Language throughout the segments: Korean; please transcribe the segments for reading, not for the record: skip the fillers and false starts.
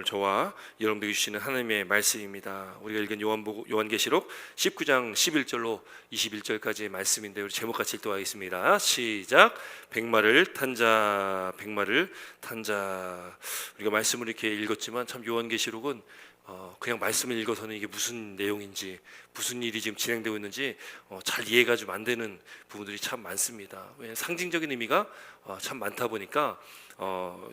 오늘 저와 여러분들에게 주시는 하나님의 말씀입니다. 우리가 읽은 요한계시록 19장 11절로 21절까지의 말씀인데 우리 제목 같이 읽도록하겠습니다. 시작. 백마를 탄 자, 백마를 탄 자. 우리가 말씀을 이렇게 읽었지만 참 요한계시록은 그냥 말씀을 읽어서는 이게 무슨 내용인지, 무슨 일이 지금 진행되고 있는지 잘 이해가 좀 안 되는 부분들이 참 많습니다. 왜냐하면 상징적인 의미가 참 많다 보니까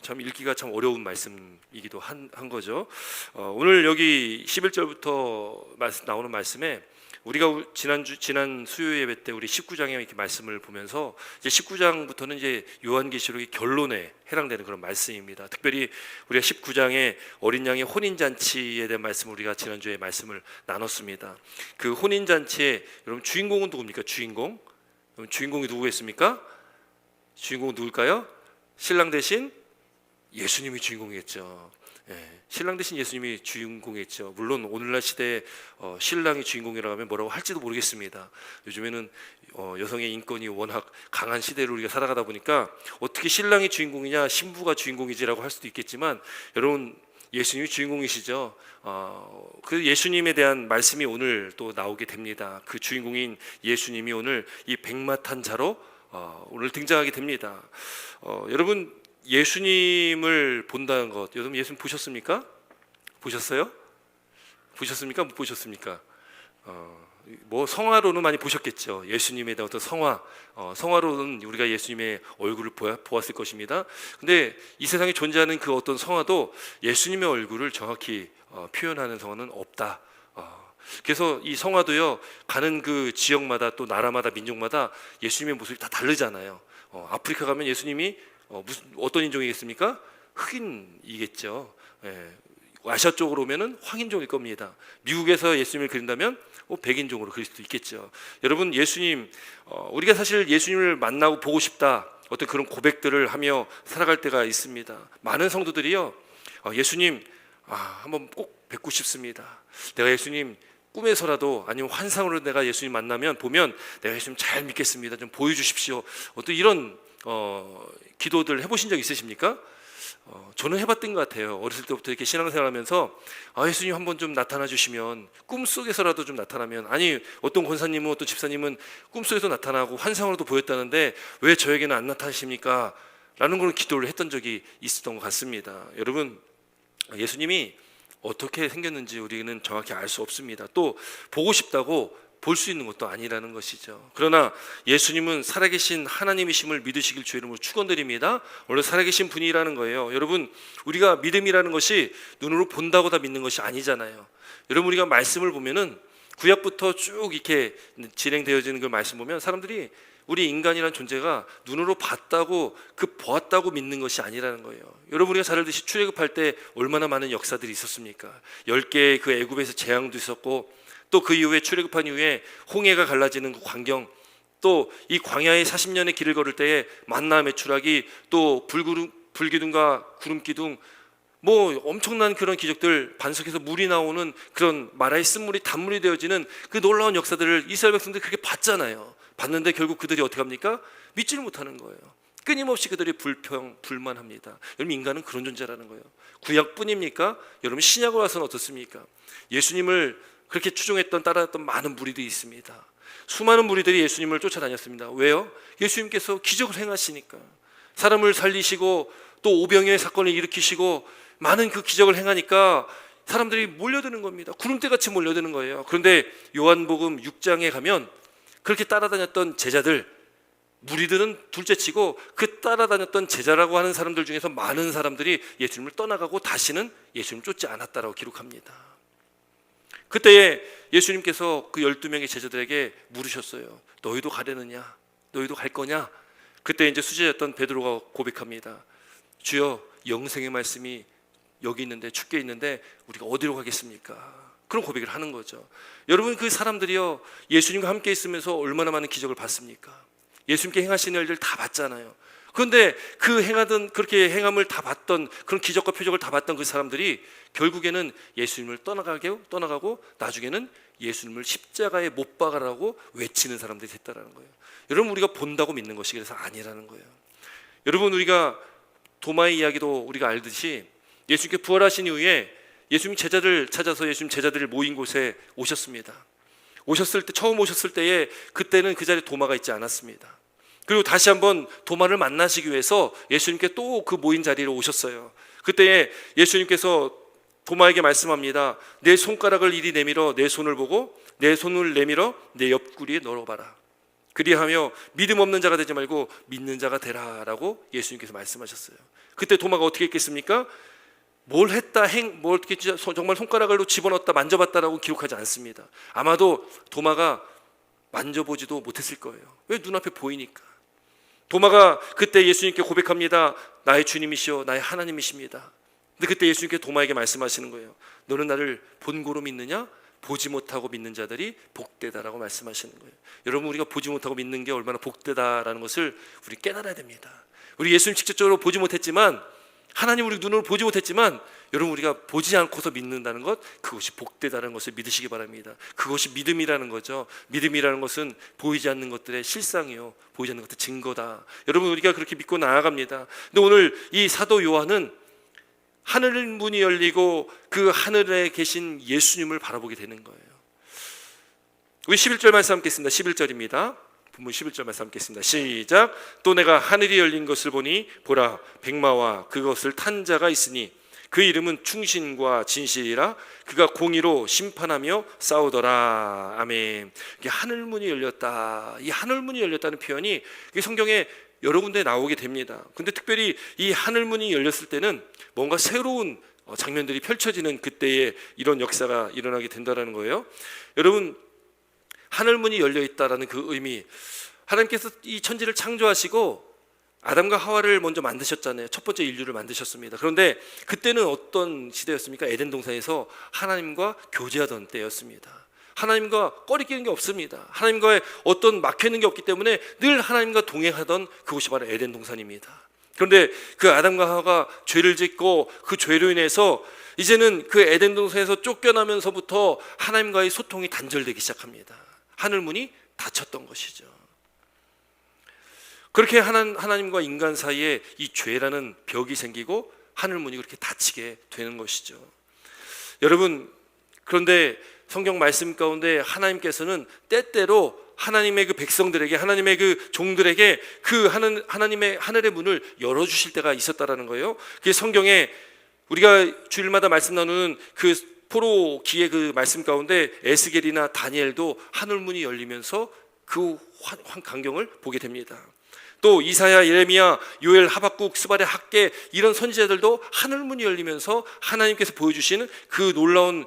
참 읽기가 참 어려운 말씀이기도 한 거죠. 오늘 여기 11절부터 나오는 말씀에 우리가 지난 수요 예배 때 우리 19장에 이렇게 말씀을 보면서 이제 19장부터는 이제 요한계시록의 결론에 해당되는 그런 말씀입니다. 특별히 우리가 19장에 어린 양의 혼인 잔치에 대한 말씀을 우리가 지난주에 말씀을 나눴습니다. 그 혼인 잔치에 여러분 주인공은 누굽니까? 주인공이 누구겠습니까? 주인공은 누굴까요? 신랑 대신 예수님이 주인공이겠죠. 신랑 대신 예수님이 주인공이겠죠. 물론 오늘날 시대에 신랑이 주인공이라고 하면 뭐라고 할지도 모르겠습니다. 요즘에는 여성의 인권이 워낙 강한 시대를 우리가 살아가다 보니까 어떻게 신랑이 주인공이냐 신부가 주인공이지라고 할 수도 있겠지만 여러분 예수님이 주인공이시죠. 그 예수님에 대한 말씀이 오늘 또 나오게 됩니다. 그 주인공인 예수님이 오늘 이 백마 탄 자로 오늘 등장하게 됩니다. 여러분 예수님을 본다는 것, 여러분 예수님 보셨습니까? 보셨어요? 보셨습니까? 못 보셨습니까? 뭐 성화로는 많이 보셨겠죠. 예수님에 대한 어떤 성화로는 우리가 예수님의 얼굴을 보았을 것입니다. 근데 이 세상에 존재하는 그 어떤 성화도 예수님의 얼굴을 정확히 표현하는 성화는 없다. 그래서 이 성화도요 가는 그 지역마다 또 나라마다 민족마다 예수님의 모습이 다 다르잖아요. 아프리카 가면 예수님이 어떤 인종이겠습니까? 흑인이겠죠. 아시아 쪽으로 오면은 황인종일 겁니다. 미국에서 예수님을 그린다면 백인종으로 그릴 수도 있겠죠. 여러분 예수님 우리가 사실 예수님을 만나고 보고 싶다 어떤 그런 고백들을 하며 살아갈 때가 있습니다. 많은 성도들이요 예수님 한번 꼭 뵙고 싶습니다. 내가 예수님 꿈에서라도 아니면 환상으로 내가 예수님 만나면 보면 내가 예수님 잘 믿겠습니다. 좀 보여주십시오. 어떤 이런 기도들 해보신 적 있으십니까? 저는 해봤던 것 같아요. 어렸을 때부터 이렇게 신앙생활하면서 예수님 한번 좀 나타나 주시면 꿈속에서라도 좀 나타나면 아니 어떤 권사님은 어떤 집사님은 꿈속에서 나타나고 환상으로도 보였다는데 왜 저에게는 안 나타나십니까? 라는 그런 기도를 했던 적이 있었던 것 같습니다. 여러분 예수님이 어떻게 생겼는지 우리는 정확히 알 수 없습니다. 또 보고 싶다고 볼 수 있는 것도 아니라는 것이죠. 그러나 예수님은 살아계신 하나님이심을 믿으시길 주의 이름으로 축원드립니다. 원래 살아계신 분이라는 거예요. 여러분 우리가 믿음이라는 것이 눈으로 본다고 다 믿는 것이 아니잖아요. 여러분 우리가 말씀을 보면은 구약부터 쭉 이렇게 진행되어지는 그 말씀 보면 사람들이 우리 인간이라는 존재가 눈으로 봤다고 보았다고 믿는 것이 아니라는 거예요. 여러분 우리가 잘 알듯이 출애굽할 때 얼마나 많은 역사들이 있었습니까? 10개의 그 애굽에서 재앙도 있었고 또 그 이후에 출애굽한 이후에 홍해가 갈라지는 그 광경 또 이 광야의 40년의 길을 걸을 때에 만나 메추라기 또 불기둥과 구름기둥 뭐 엄청난 그런 기적들 반석에서 물이 나오는 그런 마라의 쓴물이 단물이 되어지는 그 놀라운 역사들을 이스라엘 백성들이 그렇게 봤잖아요. 봤는데 결국 그들이 어떻게 합니까? 믿지를 못하는 거예요. 끊임없이 그들이 불만합니다. 여러분 인간은 그런 존재라는 거예요. 구약뿐입니까? 여러분 신약으로 와서는 어떻습니까? 예수님을 그렇게 추종했던 따라했던 많은 무리들이 있습니다. 수많은 무리들이 예수님을 쫓아다녔습니다. 왜요? 예수님께서 기적을 행하시니까 사람을 살리시고 또 오병이어의 사건을 일으키시고 많은 그 기적을 행하니까 사람들이 몰려드는 겁니다. 구름대같이 몰려드는 거예요. 그런데 요한복음 6장에 가면 그렇게 따라다녔던 제자들 무리들은 둘째치고 그 따라다녔던 제자라고 하는 사람들 중에서 많은 사람들이 예수님을 떠나가고 다시는 예수님을 쫓지 않았다라고 기록합니다. 그때에 예수님께서 그 12명의 제자들에게 물으셨어요. 너희도 가려느냐? 너희도 갈 거냐? 그때 이제 수제자였던 베드로가 고백합니다. 주여 영생의 말씀이 여기 있는데 주께 있는데 우리가 어디로 가겠습니까? 그런 고백을 하는 거죠. 여러분 그 사람들이요 예수님과 함께 있으면서 얼마나 많은 기적을 봤습니까? 예수님께 행하시는 일들 다 봤잖아요. 그런데 그 그렇게 행함을 다 봤던 그런 기적과 표적을 다 봤던 그 사람들이 결국에는 예수님을 떠나가고 나중에는 예수님을 십자가에 못 박아라고 외치는 사람들이 됐다라는 거예요. 여러분 우리가 본다고 믿는 것이 그래서 아니라는 거예요. 여러분 우리가 도마의 이야기도 우리가 알듯이 예수님께 부활하신 이후에 예수님 제자들 찾아서 예수님 제자들이 모인 곳에 오셨습니다. 오셨을 때, 처음 오셨을 때에 그때는 그 자리에 도마가 있지 않았습니다. 그리고 다시 한번 도마를 만나시기 위해서 예수님께 또 그 모인 자리로 오셨어요. 그때에 예수님께서 도마에게 말씀합니다. 내 손가락을 이리 내밀어 내 손을 보고 내 손을 내밀어 내 옆구리에 넣어봐라. 그리하며 믿음 없는 자가 되지 말고 믿는 자가 되라라고 예수님께서 말씀하셨어요. 그때 도마가 어떻게 했겠습니까? 뭘 했다, 뭘 어떻게 정말 손가락으로 집어넣었다, 만져봤다라고 기록하지 않습니다. 아마도 도마가 만져보지도 못했을 거예요. 왜? 눈앞에 보이니까. 도마가 그때 예수님께 고백합니다. 나의 주님이시여 나의 하나님이십니다. 근데 그때 예수님께 도마에게 말씀하시는 거예요. 너는 나를 본고로 믿느냐? 보지 못하고 믿는 자들이 복되다라고 말씀하시는 거예요. 여러분, 우리가 보지 못하고 믿는 게 얼마나 복되다라는 것을 우리 깨달아야 됩니다. 우리 예수님 직접적으로 보지 못했지만, 하나님 우리 눈으로 보지 못했지만, 여러분 우리가 보지 않고서 믿는다는 것, 그것이 복되다는 것을 믿으시기 바랍니다. 그것이 믿음이라는 거죠. 믿음이라는 것은 보이지 않는 것들의 실상이요, 보이지 않는 것들의 증거다. 여러분, 우리가 그렇게 믿고 나아갑니다. 근데 오늘 이 사도 요한은 하늘 문이 열리고 그 하늘에 계신 예수님을 바라보게 되는 거예요. 우리 11절 말씀 함께 읽습니다. 11절입니다. 본문 11절 말씀 함께 읽습니다. 시작. 또 내가 하늘이 열린 것을 보니 보라 백마와 그것을 탄 자가 있으니 그 이름은 충신과 진실이라 그가 공의로 심판하며 싸우더라. 아멘. 이게 하늘문이 열렸다. 이 하늘문이 열렸다는 표현이 성경에 여러 군데 나오게 됩니다. 근데 특별히 이 하늘문이 열렸을 때는 뭔가 새로운 장면들이 펼쳐지는 그때에 이런 역사가 일어나게 된다는 거예요. 여러분, 하늘문이 열려 있다라는 그 의미, 하나님께서 이 천지를 창조하시고 아담과 하와를 먼저 만드셨잖아요. 첫 번째 인류를 만드셨습니다. 그런데 그때는 어떤 시대였습니까? 에덴 동산에서 하나님과 교제하던 때였습니다. 하나님과 꺼리끼는 게 없습니다. 하나님과의 어떤 막혀있는 게 없기 때문에 늘 하나님과 동행하던 그곳이 바로 에덴 동산입니다. 그런데 그 아담과 하와가 죄를 짓고 그 죄로 인해서 이제는 그 에덴 동산에서 쫓겨나면서부터 하나님과의 소통이 단절되기 시작합니다. 하늘문이 닫혔던 것이죠. 그렇게 하나님과 인간 사이에 이 죄라는 벽이 생기고 하늘문이 그렇게 닫히게 되는 것이죠. 여러분, 그런데 성경 말씀 가운데 하나님께서는 때때로 하나님의 그 백성들에게, 하나님의 그 종들에게 그 하나님의 하늘의 문을 열어주실 때가 있었다라는 거예요. 그게 성경에 우리가 주일마다 말씀 나누는 그 포로 기의 그 말씀 가운데 에스겔이나 다니엘도 하늘문이 열리면서 그 광경을 보게 됩니다. 또 이사야, 예레미야, 요엘, 하박국, 스바랴, 학개 이런 선지자들도 하늘문이 열리면서 하나님께서 보여주시는 그 놀라운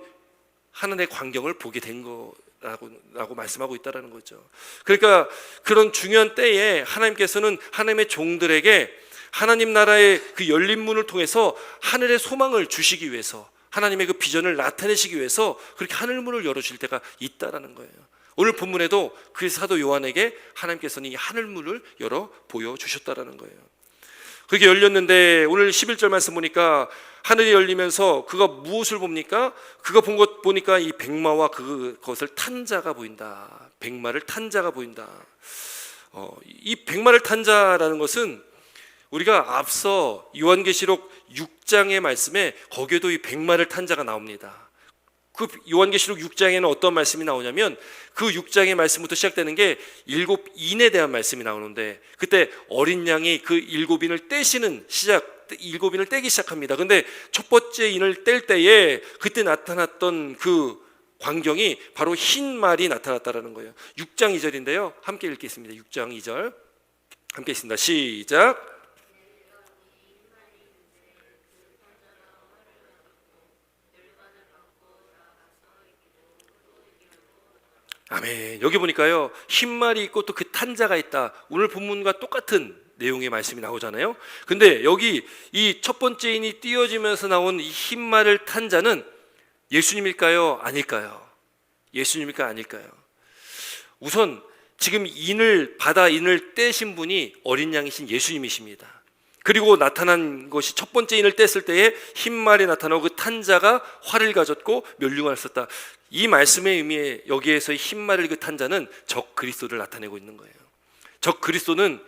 하늘의 광경을 보게 된 거라고 말씀하고 있다는 거죠. 그러니까 그런 중요한 때에 하나님께서는 하나님의 종들에게 하나님 나라의 그 열린 문을 통해서 하늘의 소망을 주시기 위해서, 하나님의 그 비전을 나타내시기 위해서 그렇게 하늘문을 열어주실 때가 있다라는 거예요. 오늘 본문에도 그 사도 요한에게 하나님께서는 이 하늘문을 열어 보여주셨다라는 거예요. 그렇게 열렸는데 오늘 11절 말씀 보니까 하늘이 열리면서 그가 무엇을 봅니까? 그가 본 것 보니까 이 백마와 그것을 탄 자가 보인다. 백마를 탄 자가 보인다. 이 백마를 탄 자라는 것은 우리가 앞서 요한계시록 6장의 말씀에 거기에도 이 백마를 탄 자가 나옵니다. 그 요한계시록 6장에는 어떤 말씀이 나오냐면 그 6장의 말씀부터 시작되는 게 7인에 대한 말씀이 나오는데 그때 어린 양이 그 7인을 떼시는 7인을 떼기 시작합니다. 근데 첫 번째 인을 뗄 때에 그때 나타났던 그 광경이 바로 흰 말이 나타났다라는 거예요. 6장 2절인데요. 함께 읽겠습니다. 6장 2절 함께 읽습니다. 시작. 아멘. 여기 보니까요, 흰말이 있고 또 그 탄자가 있다. 오늘 본문과 똑같은 내용의 말씀이 나오잖아요. 근데 여기 이 첫 번째 인이 띄어지면서 나온 이 흰말을 탄 자는 예수님일까요? 아닐까요? 예수님일까요? 아닐까요? 우선 지금 인을 떼신 분이 어린 양이신 예수님이십니다. 그리고 나타난 것이 첫 번째 인을 뗐을 때에 흰말이 나타나고 그 탄자가 활을 가졌고 면류관을 썼다. 이 말씀의 의미에 여기에서의 흰말을 그 탄자는 적 그리스도를 나타내고 있는 거예요. 적 그리스도는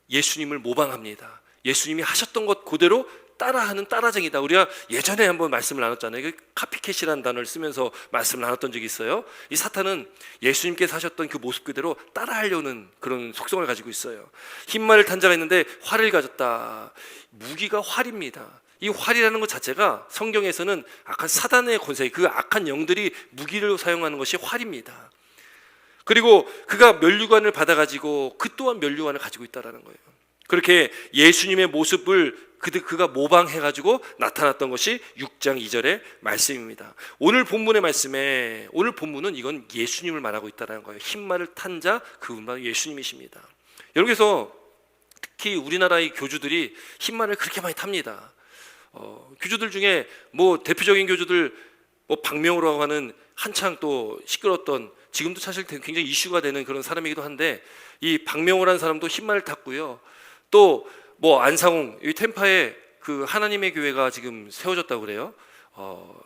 예수님을 모방합니다. 예수님이 하셨던 것 그대로 따라하는 따라쟁이다. 우리가 예전에 한번 말씀을 나눴잖아요. 카피캣이라는 단어를 쓰면서 말씀을 나눴던 적이 있어요. 이 사탄은 예수님께서 하셨던 그 모습 그대로 따라하려는 그런 속성을 가지고 있어요. 흰말을 탄 자가 있는데 활을 가졌다. 무기가 활입니다. 이 활이라는 것 자체가 성경에서는 악한 사단의 권세, 그 악한 영들이 무기로 사용하는 것이 활입니다. 그리고 그가 면류관을 받아가지고 그 또한 면류관을 가지고 있다는 거예요. 그렇게 예수님의 모습을 그가 모방해가지고 나타났던 것이 6장 2절의 말씀입니다. 오늘 본문의 말씀에, 오늘 본문은 이건 예수님을 말하고 있다는 거예요. 흰말을 탄 자, 그분 바로 예수님이십니다. 여러분께서 특히 우리나라의 교주들이 흰말을 그렇게 많이 탑니다. 교주들 중에 뭐 대표적인 교주들, 뭐 박명호라고 하는 한창 또 시끄러웠던, 지금도 사실 굉장히 이슈가 되는 그런 사람이기도 한데, 이 박명호라는 사람도 흰말을 탔고요. 또 뭐 안상홍, 이 템파에 그 하나님의 교회가 지금 세워졌다고 그래요.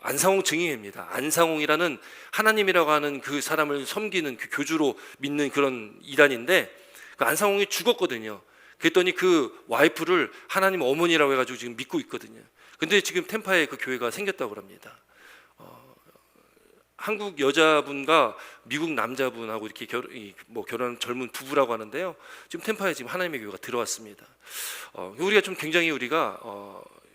안상홍 증인입니다. 안상홍이라는 하나님이라고 하는 그 사람을 섬기는 그 교주로 믿는 그런 이단인데, 그 안상홍이 죽었거든요. 그랬더니 그 와이프를 하나님 어머니라고 해가지고 지금 믿고 있거든요. 근데 지금 템파에 그 교회가 생겼다고 합니다. 한국 여자분과 미국 남자분하고 이렇게 결혼한 젊은 부부라고 하는데요. 지금 템파에 지금 하나님의 교회가 들어왔습니다. 우리가 좀 굉장히 우리가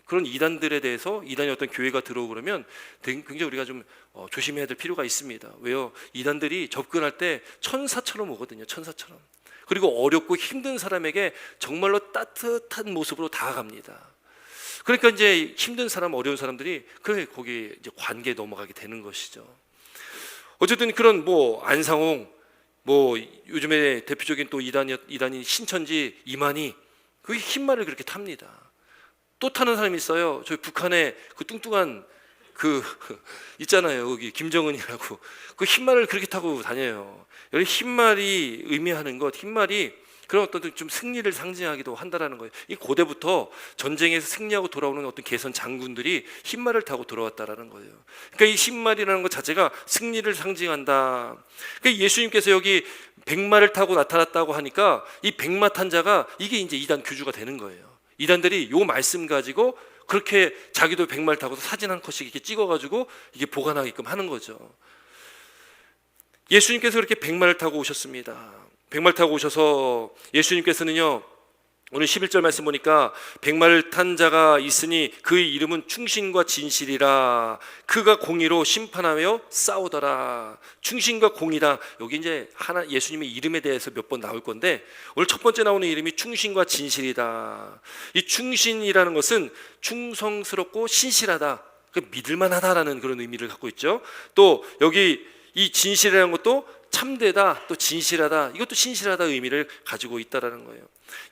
그런 이단들에 대해서, 이단이 어떤 교회가 들어오고 그러면 굉장히 우리가 좀 조심해야 될 필요가 있습니다. 왜요? 이단들이 접근할 때 천사처럼 오거든요. 천사처럼. 그리고 어렵고 힘든 사람에게 정말로 따뜻한 모습으로 다가갑니다. 그러니까 이제 힘든 사람, 어려운 사람들이 거기 이제 관계에 넘어가게 되는 것이죠. 어쨌든 그런 뭐 안상홍, 뭐 요즘에 대표적인 또 이단인 신천지 이만희, 그 흰말을 그렇게 탑니다. 또 타는 사람이 있어요. 저희 북한에 그 뚱뚱한 그 있잖아요. 여기 김정은이라고, 그 흰말을 그렇게 타고 다녀요. 여기 흰말이 의미하는 것, 흰말이 그런 어떤 좀 승리를 상징하기도 한다라는 거예요. 이 고대부터 전쟁에서 승리하고 돌아오는 어떤 개선 장군들이 흰말을 타고 돌아왔다라는 거예요. 그러니까 이 흰말이라는 것 자체가 승리를 상징한다. 그러니까 예수님께서 여기 백마를 타고 나타났다고 하니까 이 백마 탄 자가 이게 이제 이단 교주가 되는 거예요. 이단들이 요 말씀 가지고 그렇게 자기도 백마를 타고 사진 한 컷씩 이렇게 찍어가지고 이게 보관하게끔 하는 거죠. 예수님께서 그렇게 백마를 타고 오셨습니다. 백마를 타고 오셔서 예수님께서는요, 오늘 11절 말씀 보니까 백마를 탄 자가 있으니 그의 이름은 충신과 진실이라. 그가 공의로 심판하며 싸우더라. 충신과 공의다. 여기 이제 예수님의 이름에 대해서 몇 번 나올 건데, 오늘 첫 번째 나오는 이름이 충신과 진실이다. 이 충신이라는 것은 충성스럽고 신실하다, 믿을만하다라는 그런 의미를 갖고 있죠. 또 여기 이 진실이라는 것도 참되다, 또 진실하다, 이것도 신실하다 의미를 가지고 있다라는 거예요.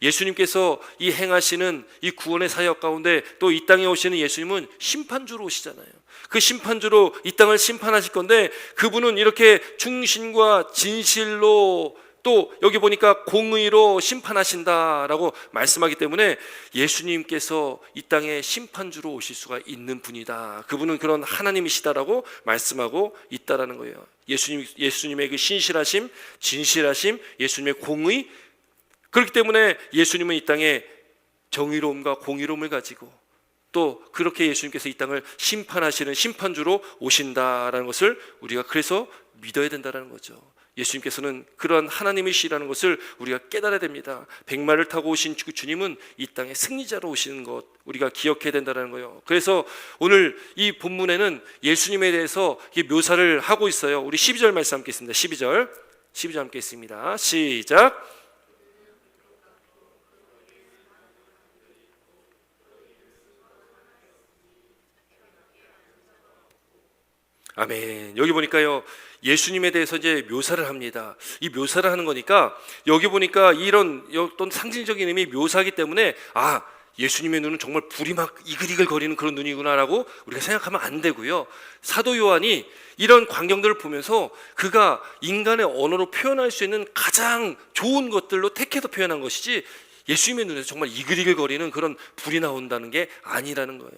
예수님께서 이 행하시는 이 구원의 사역 가운데 또 이 땅에 오시는 예수님은 심판주로 오시잖아요. 그 심판주로 이 땅을 심판하실 건데, 그분은 이렇게 충신과 진실로, 또 여기 보니까 공의로 심판하신다라고 말씀하기 때문에 예수님께서 이 땅에 심판주로 오실 수가 있는 분이다. 그분은 그런 하나님이시다라고 말씀하고 있다라는 거예요. 예수님의 그 신실하심, 진실하심, 예수님의 공의, 그렇기 때문에 예수님은 이 땅에 정의로움과 공의로움을 가지고 또 그렇게 예수님께서 이 땅을 심판하시는 심판주로 오신다라는 것을 우리가 그래서 믿어야 된다는 거죠. 예수님께서는 그러한 하나님이시라는 것을 우리가 깨달아야 됩니다. 백마를 타고 오신 그 주님은 이 땅에 승리자로 오시는 것, 우리가 기억해야 된다는 거예요. 그래서 오늘 이 본문에는 예수님에 대해서 묘사를 하고 있어요. 우리 12절 말씀 함께 있습니다. 12절 함께 있습니다. 시작. 아멘. 여기 보니까요, 예수님에 대해서 이제 묘사를 합니다. 이 묘사를 하는 거니까 여기 보니까 이런 어떤 상징적인 의미 묘사하기 때문에, 아, 예수님의 눈은 정말 불이 막 이글이글 거리는 그런 눈이구나라고 우리가 생각하면 안 되고요. 사도 요한이 이런 광경들을 보면서 그가 인간의 언어로 표현할 수 있는 가장 좋은 것들로 택해서 표현한 것이지, 예수님의 눈에서 정말 이글이글 거리는 그런 불이 나온다는 게 아니라는 거예요.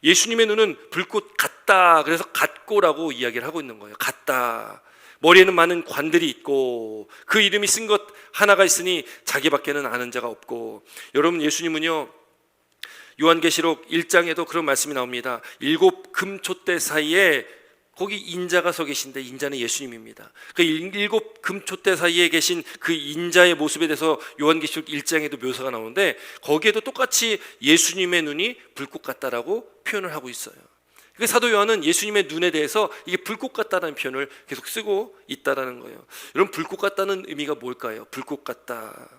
예수님의 눈은 불꽃 같다, 그래서 같고라고 이야기를 하고 있는 거예요. 같다. 머리에는 많은 관들이 있고 그 이름이 쓴 것 하나가 있으니 자기밖에는 아는 자가 없고. 여러분, 예수님은요, 요한계시록 1장에도 그런 말씀이 나옵니다. 7 금촛대 사이에 거기 인자가 서 계신데 인자는 예수님입니다. 그 7 금촛대 사이에 계신 그 인자의 모습에 대해서 요한계시록 1장에도 묘사가 나오는데 거기에도 똑같이 예수님의 눈이 불꽃 같다라고 표현을 하고 있어요. 그 사도 요한은 예수님의 눈에 대해서 이게 불꽃 같다라는 표현을 계속 쓰고 있다라는 거예요. 여러분, 불꽃 같다는 의미가 뭘까요? 불꽃 같다.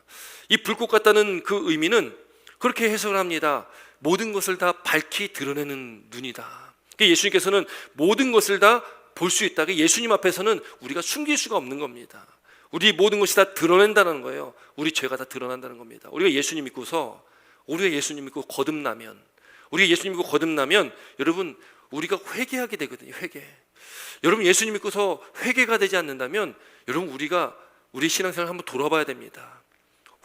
이 불꽃 같다는 그 의미는 그렇게 해석을 합니다. 모든 것을 다 밝히 드러내는 눈이다. 예수님께서는 모든 것을 다 볼 수 있다. 예수님 앞에서는 우리가 숨길 수가 없는 겁니다. 우리 모든 것이 다 드러낸다는 거예요. 우리 죄가 다 드러난다는 겁니다. 우리가 예수님 믿고 거듭나면 여러분, 우리가 회개하게 되거든요. 여러분, 예수님 믿고서 회개가 되지 않는다면 여러분, 우리 신앙생활 한번 돌아봐야 됩니다.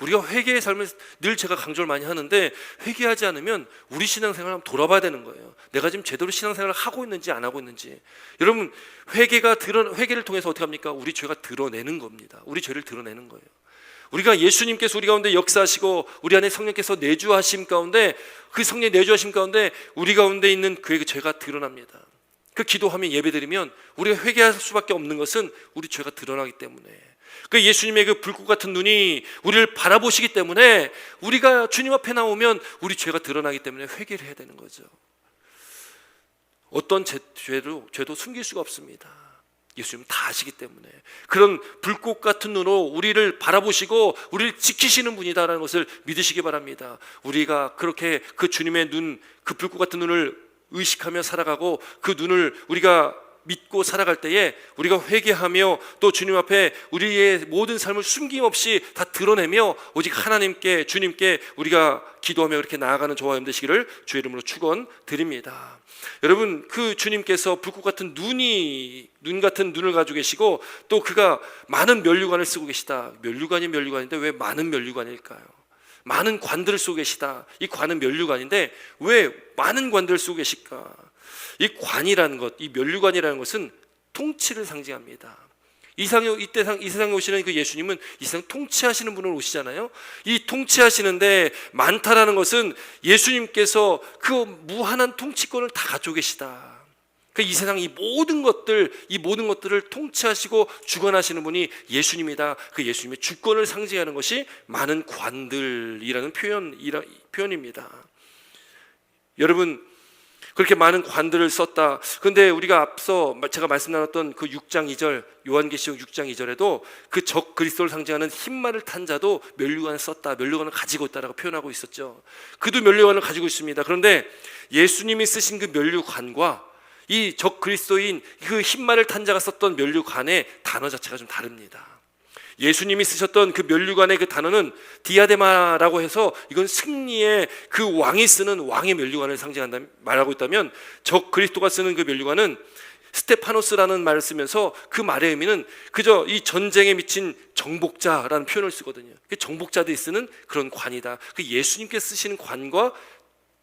우리가 회개의 삶을 늘 제가 강조를 많이 하는데 회개하지 않으면 우리 신앙생활을 한번 돌아봐야 되는 거예요. 내가 지금 제대로 신앙생활을 하고 있는지 안 하고 있는지. 여러분, 회개를 통해서 어떻게 합니까? 우리 죄가 드러내는 겁니다. 우리 죄를 드러내는 거예요. 우리가 예수님께서 우리 가운데 역사하시고 우리 안에 성령께서 내주하심 가운데, 그 성령의 내주하심 가운데 우리 가운데 있는 그의 죄가 드러납니다. 그 기도하며 예배드리면 우리가 회개할 수밖에 없는 것은 우리 죄가 드러나기 때문에, 그 예수님의 그 불꽃 같은 눈이 우리를 바라보시기 때문에 우리가 주님 앞에 나오면 우리 죄가 드러나기 때문에 회개를 해야 되는 거죠. 어떤 죄도 숨길 수가 없습니다. 예수님은 다 아시기 때문에 그런 불꽃 같은 눈으로 우리를 바라보시고 우리를 지키시는 분이다라는 것을 믿으시기 바랍니다. 우리가 그렇게 그 주님의 눈, 그 불꽃 같은 눈을 의식하며 살아가고 그 눈을 우리가 믿고 살아갈 때에 우리가 회개하며 또 주님 앞에 우리의 모든 삶을 숨김없이 다 드러내며 오직 하나님께, 주님께 우리가 기도하며 그렇게 나아가는 저와 여러분 되시기를 주의 이름으로 축원드립니다. 여러분, 그 주님께서 불꽃 같은 눈 같은 눈을 가지고 계시고 또 그가 많은 면류관을 쓰고 계시다. 면류관인데 왜 많은 면류관일까요? 많은 관들을 쓰고 계시다. 이 관은 면류관인데 왜 많은 관들을 쓰고 계실까? 이 관이라는 것, 이 면류관이라는 것은 통치를 상징합니다. 이 세상에 오시는 그 예수님은 이 세상 통치하시는 분으로 오시잖아요. 이 통치하시는데 많다라는 것은 예수님께서 그 무한한 통치권을 다 가지고 계시다. 이 세상 이 모든 것들을 통치하시고 주관하시는 분이 예수님이다. 그 예수님의 주권을 상징하는 것이 많은 관들이라는 표현입니다. 여러분, 그렇게 많은 관들을 썼다. 그런데 우리가 앞서 제가 말씀 나눴던 그 6장 2절, 요한계시록 6장 2절에도 그 적 그리스도를 상징하는 흰말을 탄 자도 면류관을 썼다. 면류관을 가지고 있다라고 표현하고 있었죠. 그도 면류관을 가지고 있습니다. 그런데 예수님이 쓰신 그 면류관과 이 적 그리스도인 그 흰말을 탄 자가 썼던 면류관의 단어 자체가 좀 다릅니다. 예수님이 쓰셨던 그 면류관의 그 단어는 디아데마라고 해서 이건 승리의 그 왕이 쓰는 왕의 면류관을 상징한다 말하고 있다면, 적 그리스도가 쓰는 그 면류관은 스테파노스라는 말을 쓰면서 그 말의 의미는 그저 이 전쟁에 미친 정복자라는 표현을 쓰거든요. 정복자들이 쓰는 그런 관이다. 그 예수님께 쓰시는 관과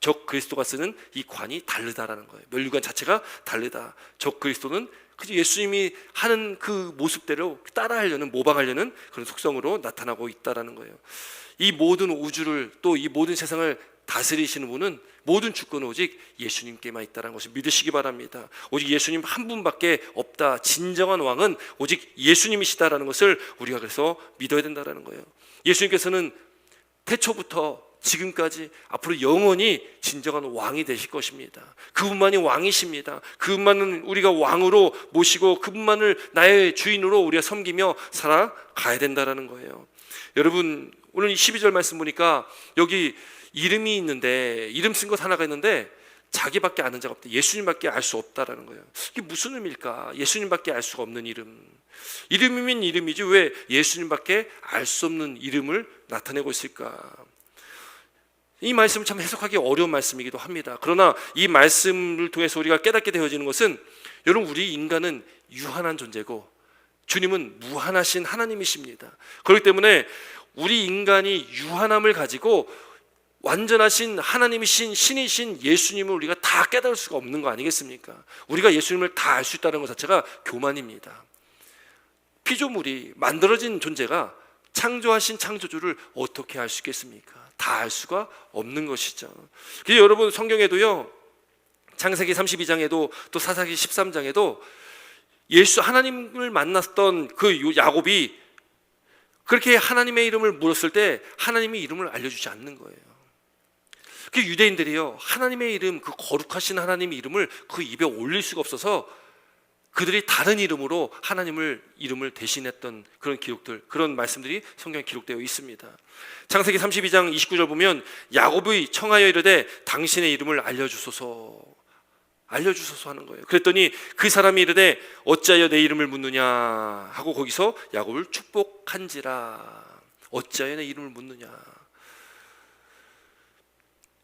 적 그리스도가 쓰는 이 관이 다르다라는 거예요. 면류관 자체가 다르다. 적 그리스도는 그저 예수님이 하는 그 모습대로 따라하려는, 모방하려는 그런 속성으로 나타나고 있다라는 거예요. 이 모든 우주를, 또 이 모든 세상을 다스리시는 분은 모든 주권은 오직 예수님께만 있다는 것을 믿으시기 바랍니다. 오직 예수님 한 분밖에 없다. 진정한 왕은 오직 예수님이시다라는 것을 우리가 그래서 믿어야 된다는 거예요. 예수님께서는 태초부터 지금까지 앞으로 영원히 진정한 왕이 되실 것입니다. 그분만이 왕이십니다. 그분만은 우리가 왕으로 모시고 그분만을 나의 주인으로 우리가 섬기며 살아가야 된다는 거예요. 여러분, 오늘 이 12절 말씀 보니까 여기 이름이 있는데, 이름 쓴 것 하나가 있는데 자기밖에 아는 자가 없다. 예수님밖에 알 수 없다라는 거예요. 이게 무슨 의미일까? 예수님밖에 알 수가 없는 이름. 이름이면 이름이지 왜 예수님밖에 알 수 없는 이름을 나타내고 있을까? 이 말씀은 참 해석하기 어려운 말씀이기도 합니다. 그러나 이 말씀을 통해서 우리가 깨닫게 되어지는 것은, 여러분, 우리 인간은 유한한 존재고 주님은 무한하신 하나님이십니다. 그렇기 때문에 우리 인간이 유한함을 가지고 완전하신 하나님이신 신이신 예수님을 우리가 다 깨달을 수가 없는 거 아니겠습니까? 우리가 예수님을 다 알 수 있다는 것 자체가 교만입니다. 피조물이 만들어진 존재가 창조하신 창조주를 어떻게 알 수 있겠습니까? 다 알 수가 없는 것이죠. 그래서 여러분 성경에도요, 창세기 32장에도 또 사사기 13장에도 하나님을 만났던 그 야곱이 그렇게 하나님의 이름을 물었을 때 하나님의 이름을 알려주지 않는 거예요. 그 유대인들이요, 하나님의 이름, 그 거룩하신 하나님의 이름을 그 입에 올릴 수가 없어서 그들이 다른 이름으로 하나님을 이름을 대신했던 그런 기록들, 그런 말씀들이 성경에 기록되어 있습니다. 창세기 32장 29절 보면 야곱이 청하여 이르되 당신의 이름을 알려주소서 하는 거예요. 그랬더니 그 사람이 이르되 어찌하여 내 이름을 묻느냐 하고 거기서 야곱을 축복한지라. 어찌하여 내 이름을 묻느냐.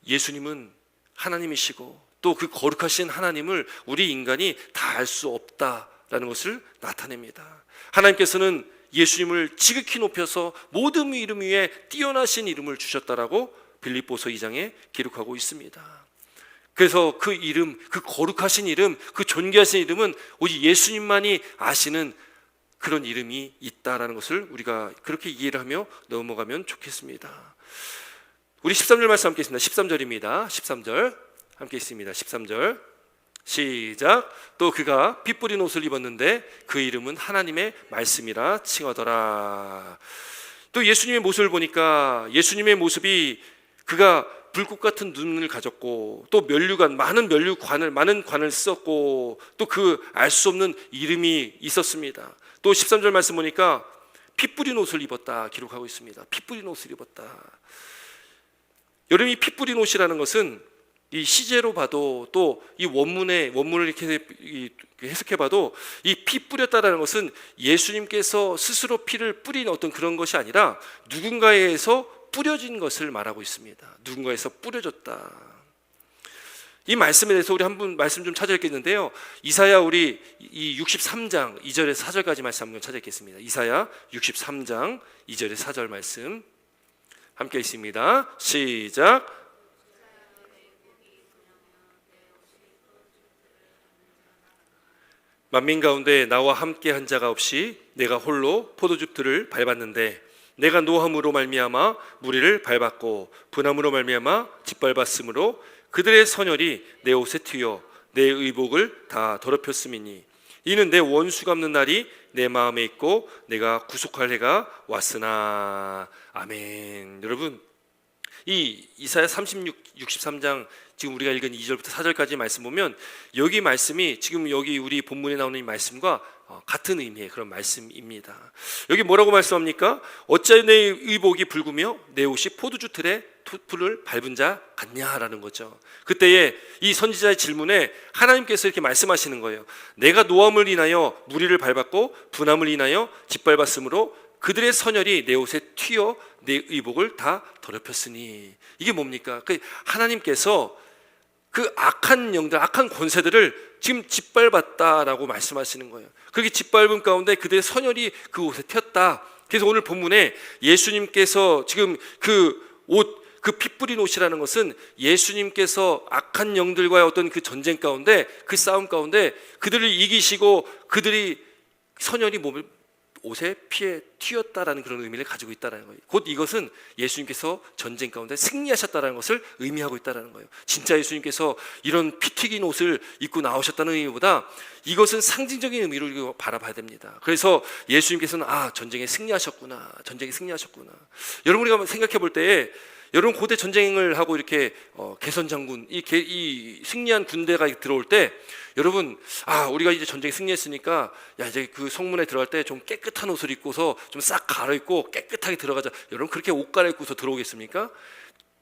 예수님은 하나님이시고 또 그 거룩하신 하나님을 우리 인간이 다 알 수 없다라는 것을 나타냅니다. 하나님께서는 예수님을 지극히 높여서 모든 이름 위에 뛰어나신 이름을 주셨다라고 빌립보서 2장에 기록하고 있습니다. 그래서 그 이름, 그 거룩하신 이름, 그 존귀하신 이름은 오직 예수님만이 아시는 그런 이름이 있다라는 것을 우리가 그렇게 이해를 하며 넘어가면 좋겠습니다. 우리 13절 말씀 함께 있습니다. 13절입니다. 13절 함께 있습니다. 13절 시작. 또 그가 피 뿌린 옷을 입었는데 그 이름은 하나님의 말씀이라 칭하더라. 또 예수님의 모습을 보니까 예수님의 모습이 그가 불꽃 같은 눈을 가졌고 또 많은 관을 썼고 또 그 알 수 없는 이름이 있었습니다. 또 13절 말씀 보니까 피 뿌린 옷을 입었다 기록하고 있습니다. 피 뿌린 옷을 입었다. 여러분, 이 피 뿌린 옷이라는 것은 이 시제로 봐도 또 이 원문을 이렇게 해석해 봐도 이 피 뿌렸다라는 것은 예수님께서 스스로 피를 뿌린 어떤 그런 것이 아니라 누군가에서 뿌려진 것을 말하고 있습니다. 누군가에서 뿌려졌다. 이 말씀에 대해서 우리 한번 말씀 좀 찾아뵙겠는데요. 이사야 우리 이 63장 2절에서 4절까지 말씀 한번 찾아뵙겠습니다. 이사야 63장 2절에서 4절 말씀 함께 있습니다. 시작. 만민 가운데 나와 함께 한 자가 없이 내가 홀로 포도즙들을 밟았는데 내가 노함으로 말미암아 무리를 밟았고 분함으로 말미암아 짓밟았으므로 그들의 선혈이 내 옷에 튀어 내 의복을 다 더럽혔음이니 이는 내 원수 갚는 날이 내 마음에 있고 내가 구속할 해가 왔으나. 아멘. 여러분, 이 이사야 63장 지금 우리가 읽은 2절부터 4절까지 말씀 보면 여기 말씀이 지금 여기 우리 본문에 나오는 이 말씀과 같은 의미의 그런 말씀입니다. 여기 뭐라고 말씀합니까? 어찌하여 내 의복이 붉으며 내 옷이 포도주 틀에 풀을 밟은 자 같냐라는 거죠. 그때에 이 선지자의 질문에 하나님께서 이렇게 말씀하시는 거예요. 내가 노함을 인하여 무리를 밟았고 분함을 인하여 짓밟았으므로 그들의 선혈이 내 옷에 튀어 내 의복을 다 더럽혔으니. 이게 뭡니까? 하나님께서 그 악한 영들, 악한 권세들을 지금 짓밟았다라고 말씀하시는 거예요. 그렇게 짓밟은 가운데 그들의 선혈이 그 옷에 튀었다. 그래서 오늘 본문에 예수님께서 지금 그 피 뿌린 옷이라는 것은 예수님께서 악한 영들과의 어떤 그 전쟁 가운데, 그 싸움 가운데 그들을 이기시고 그들이 선혈이 옷에 피에 튀었다라는 그런 의미를 가지고 있다는 거예요. 곧 이것은 예수님께서 전쟁 가운데 승리하셨다는 것을 의미하고 있다는 거예요. 진짜 예수님께서 이런 피 튀긴 옷을 입고 나오셨다는 의미보다 이것은 상징적인 의미로 바라봐야 됩니다. 그래서 예수님께서는 전쟁에 승리하셨구나. 여러분, 우리가 생각해 볼 때에 여러분 고대 전쟁을 하고 이렇게 개선 장군 이 승리한 군대가 들어올 때 여러분 우리가 이제 전쟁에 승리했으니까 이제 그 성문에 들어갈 때 좀 깨끗한 옷을 입고서 좀 싹 갈아입고 깨끗하게 들어가자. 여러분 그렇게 옷 갈아입고서 들어오겠습니까?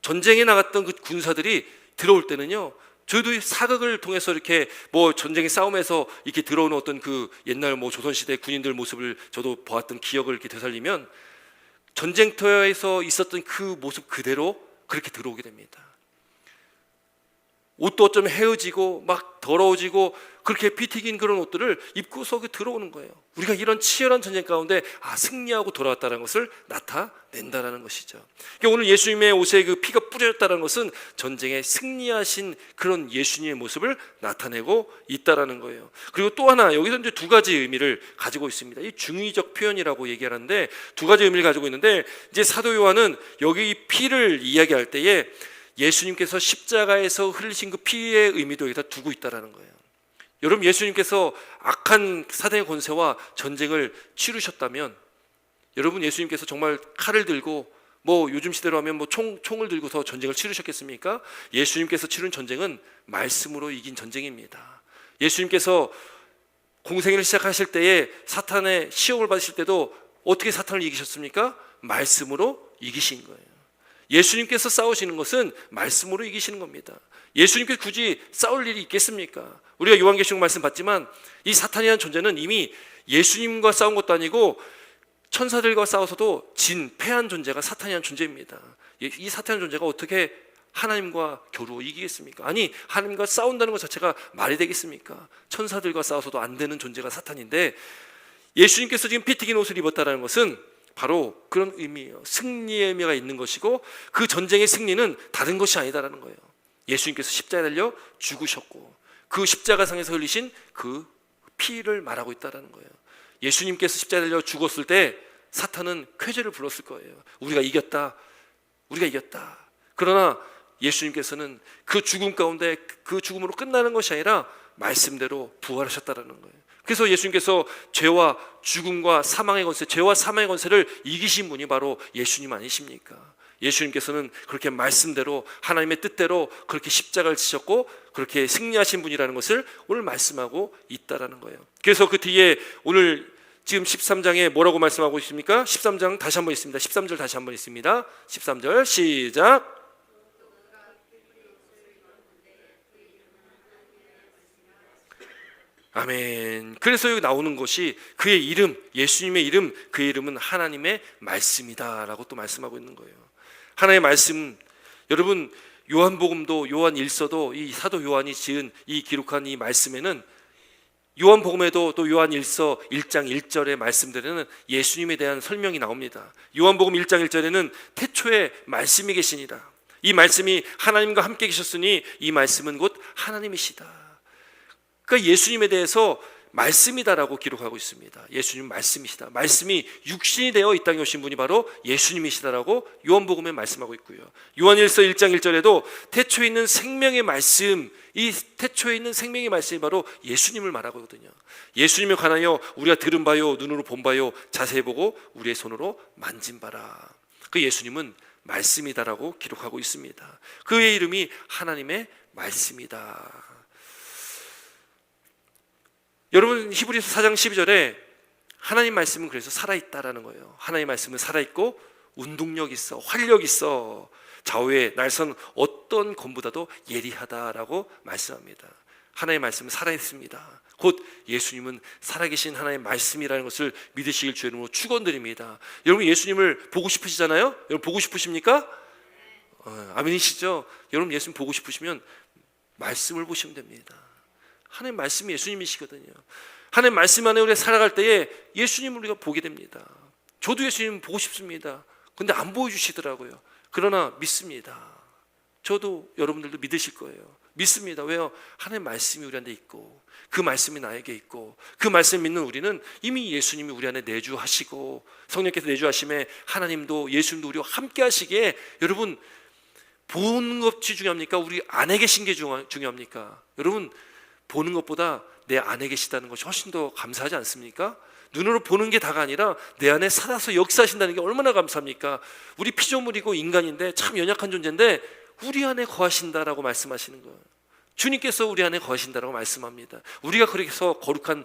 전쟁에 나갔던 그 군사들이 들어올 때는요. 저도 사극을 통해서 이렇게 전쟁의 싸움에서 이렇게 들어오는 어떤 그 옛날 조선시대 군인들 모습을 저도 보았던 기억을 이렇게 되살리면 전쟁터에서 있었던 그 모습 그대로 그렇게 들어오게 됩니다. 옷도 어쩌면 헤어지고 막 더러워지고 그렇게 피 튀긴 그런 옷들을 입고서 들어오는 거예요. 우리가 이런 치열한 전쟁 가운데 승리하고 돌아왔다는 것을 나타낸다라는 것이죠. 그러니까 오늘 예수님의 옷에 그 피가 뿌려졌다는 것은 전쟁에 승리하신 그런 예수님의 모습을 나타내고 있다라는 거예요. 그리고 또 하나 여기서 이제 두 가지 의미를 가지고 있습니다. 이 중의적 표현이라고 얘기하는데 두 가지 의미를 가지고 있는데, 이제 사도 요한은 여기 이 피를 이야기할 때에 예수님께서 십자가에서 흘리신 그 피의 의미도 여기다 두고 있다라는 거예요. 여러분, 예수님께서 악한 사단의 권세와 전쟁을 치르셨다면, 여러분 예수님께서 정말 칼을 들고 요즘 시대로 하면 총을 들고서 전쟁을 치르셨겠습니까? 예수님께서 치른 전쟁은 말씀으로 이긴 전쟁입니다. 예수님께서 공생애를 시작하실 때에 사탄의 시험을 받으실 때도 어떻게 사탄을 이기셨습니까? 말씀으로 이기신 거예요. 예수님께서 싸우시는 것은 말씀으로 이기시는 겁니다. 예수님께서 굳이 싸울 일이 있겠습니까? 우리가 요한계시록 말씀 봤지만 이 사탄이라는 존재는 이미 예수님과 싸운 것도 아니고 천사들과 싸워서도 패한 존재가 사탄이라는 존재입니다. 이 사탄이라는 존재가 어떻게 하나님과 겨루어 이기겠습니까? 아니, 하나님과 싸운다는 것 자체가 말이 되겠습니까? 천사들과 싸워서도 안 되는 존재가 사탄인데, 예수님께서 지금 피 튀긴 옷을 입었다는 것은 바로 그런 의미예요. 승리의 의미가 있는 것이고, 그 전쟁의 승리는 다른 것이 아니다라는 거예요. 예수님께서 십자가에 달려 죽으셨고 그 십자가상에서 흘리신 그 피를 말하고 있다라는 거예요. 예수님께서 십자가에 달려 죽었을 때 사탄은 쾌재를 불렀을 거예요. 우리가 이겼다. 그러나 예수님께서는 그 죽음 가운데 그 죽음으로 끝나는 것이 아니라 말씀대로 부활하셨다라는 거예요. 그래서 예수님께서 죄와 죽음과 사망의 권세, 죄와 사망의 권세를 이기신 분이 바로 예수님 아니십니까? 예수님께서는 그렇게 말씀대로 하나님의 뜻대로 그렇게 십자가를 지셨고 그렇게 승리하신 분이라는 것을 오늘 말씀하고 있다라는 거예요. 그래서 그 뒤에 오늘 지금 13장에 뭐라고 말씀하고 있습니까? 13장 다시 한번 있습니다. 13절 다시 한번 있습니다. 13절 시작. 아멘. 그래서 여기 나오는 것이 그의 이름, 예수님의 이름, 그의 이름은 하나님의 말씀이다 라고 또 말씀하고 있는 거예요. 하나님의 말씀, 여러분 요한복음도 요한일서도 이 사도 요한이 지은 이 기록한 이 말씀에는, 요한복음에도 또 요한일서 1장 1절의 말씀들에는 예수님에 대한 설명이 나옵니다. 요한복음 1장 1절에는 태초에 말씀이 계시니라. 이 말씀이 하나님과 함께 계셨으니 이 말씀은 곧 하나님이시다. 그러니까 예수님에 대해서 말씀이다라고 기록하고 있습니다. 예수님 말씀이시다. 말씀이 육신이 되어 이 땅에 오신 분이 바로 예수님이시다라고 요한복음에 말씀하고 있고요. 요한일서 1장 1절에도 태초에 있는 생명의 말씀, 이 태초에 있는 생명의 말씀이 바로 예수님을 말하거든요. 예수님에 관하여 우리가 들은 바요, 눈으로 본 바요, 자세히 보고 우리의 손으로 만진 바라. 그 예수님은 말씀이다라고 기록하고 있습니다. 그의 이름이 하나님의 말씀이다. 여러분 히브리서 4장 12절에 하나님 말씀은 그래서 살아있다라는 거예요. 하나님 말씀은 살아있고 운동력 있어, 활력 있어, 좌우에 날선 어떤 검보다도 예리하다라고 말씀합니다. 하나님의 말씀은 살아있습니다. 곧 예수님은 살아계신 하나님의 말씀이라는 것을 믿으시길 주의 이름으로 축원드립니다. 여러분 예수님을 보고 싶으시잖아요? 여러분 보고 싶으십니까? 아멘이시죠? 여러분 예수님 보고 싶으시면 말씀을 보시면 됩니다. 하나님 말씀이 예수님이시거든요. 하나님 말씀 안에 우리가 살아갈 때에 예수님을 우리가 보게 됩니다. 저도 예수님 보고 싶습니다. 근데 안 보여주시더라고요. 그러나 믿습니다. 저도 여러분들도 믿으실 거예요. 믿습니다. 왜요? 하나님 말씀이 우리 안에 있고 그 말씀이 나에게 있고 그 말씀 믿는 우리는 이미 예수님이 우리 안에 내주하시고 성령께서 내주하심에 하나님도 예수님도 우리와 함께 하시기에, 여러분 보는 것이 중요합니까? 우리 안에 계신 게 중요합니까? 여러분 보는 것보다 내 안에 계시다는 것이 훨씬 더 감사하지 않습니까? 눈으로 보는 게 다가 아니라 내 안에 살아서 역사하신다는 게 얼마나 감사합니까? 우리 피조물이고 인간인데 참 연약한 존재인데 우리 안에 거하신다라고 말씀하시는 거예요. 주님께서 우리 안에 거하신다라고 말씀합니다. 우리가 그래서 거룩한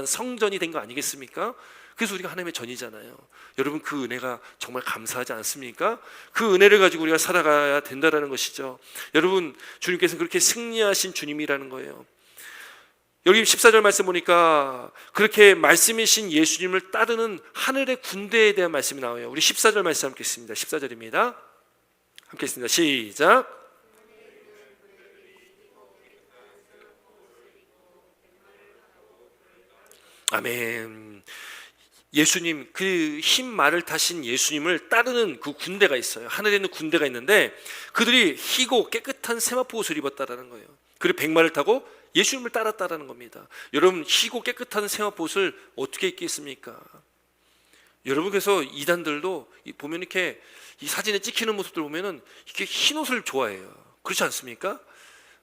성전이 된 거 아니겠습니까? 그래서 우리가 하나님의 전이잖아요. 여러분 그 은혜가 정말 감사하지 않습니까? 그 은혜를 가지고 우리가 살아가야 된다는 것이죠. 여러분 주님께서는 그렇게 승리하신 주님이라는 거예요. 여기 14절 말씀 보니까 그렇게 말씀이신 예수님을 따르는 하늘의 군대에 대한 말씀이 나와요. 우리 14절 말씀 함께 읽습니다. 14절입니다. 함께 읽습니다. 시작. 아멘. 예수님, 그 흰 말을 타신 예수님을 따르는 그 군대가 있어요. 하늘에 있는 군대가 있는데 그들이 희고 깨끗한 세마포 옷을 입었다라는 거예요. 그리고 백마를 타고 예수님을 따랐다라는 겁니다. 여러분, 희고 깨끗한 세마포 옷을 어떻게 입겠습니까? 여러분, 그래서 이단들도 보면 이렇게 이 사진에 찍히는 모습들 보면은 이렇게 흰 옷을 좋아해요. 그렇지 않습니까?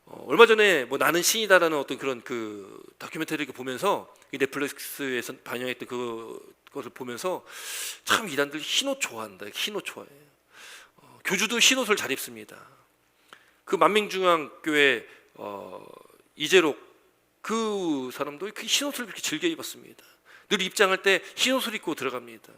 얼마 전에 뭐 나는 신이다라는 어떤 그런 그 다큐멘터리를 보면서 이 넷플릭스에서 반영했던 그것을 보면서 참 이단들 흰 옷 좋아한다. 흰 옷 좋아해. 교주도 흰 옷을 잘 입습니다. 그 만민중앙교회 이재록 그 사람도 그 흰 옷을 그렇게 즐겨 입었습니다. 늘 입장할 때 흰 옷을 입고 들어갑니다.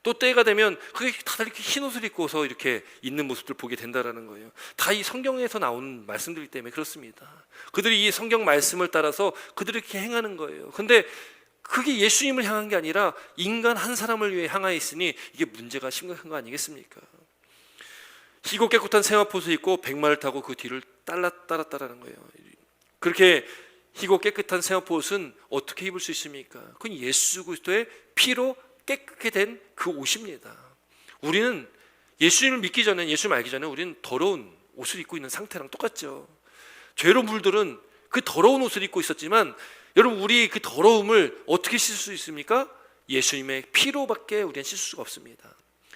또 때가 되면 그게 다들 이렇게 흰 옷을 입고서 이렇게 있는 모습들 보게 된다라는 거예요. 다 이 성경에서 나온 말씀들이기 때문에 그렇습니다. 그들이 이 성경 말씀을 따라서 그들이 이렇게 행하는 거예요. 근데 그게 예수님을 향한 게 아니라 인간 한 사람을 위해 향하여 있으니 이게 문제가 심각한 거 아니겠습니까? 희고 깨끗한 세마포옷을 입고 백마를 타고 그 뒤를 따랐다라는 거예요. 그렇게 희고 깨끗한 세마포옷은 어떻게 입을 수 있습니까? 그건 예수 그리스도의 피로 깨끗게 된 그 옷입니다. 우리는 예수님을 믿기 전에, 예수님을 알기 전에 우리는 더러운 옷을 입고 있는 상태랑 똑같죠. 죄로 물들은 그 더러운 옷을 입고 있었지만 여러분, 우리 그 더러움을 어떻게 씻을 수 있습니까? 예수님의 피로밖에 우리는 씻을 수가 없습니다.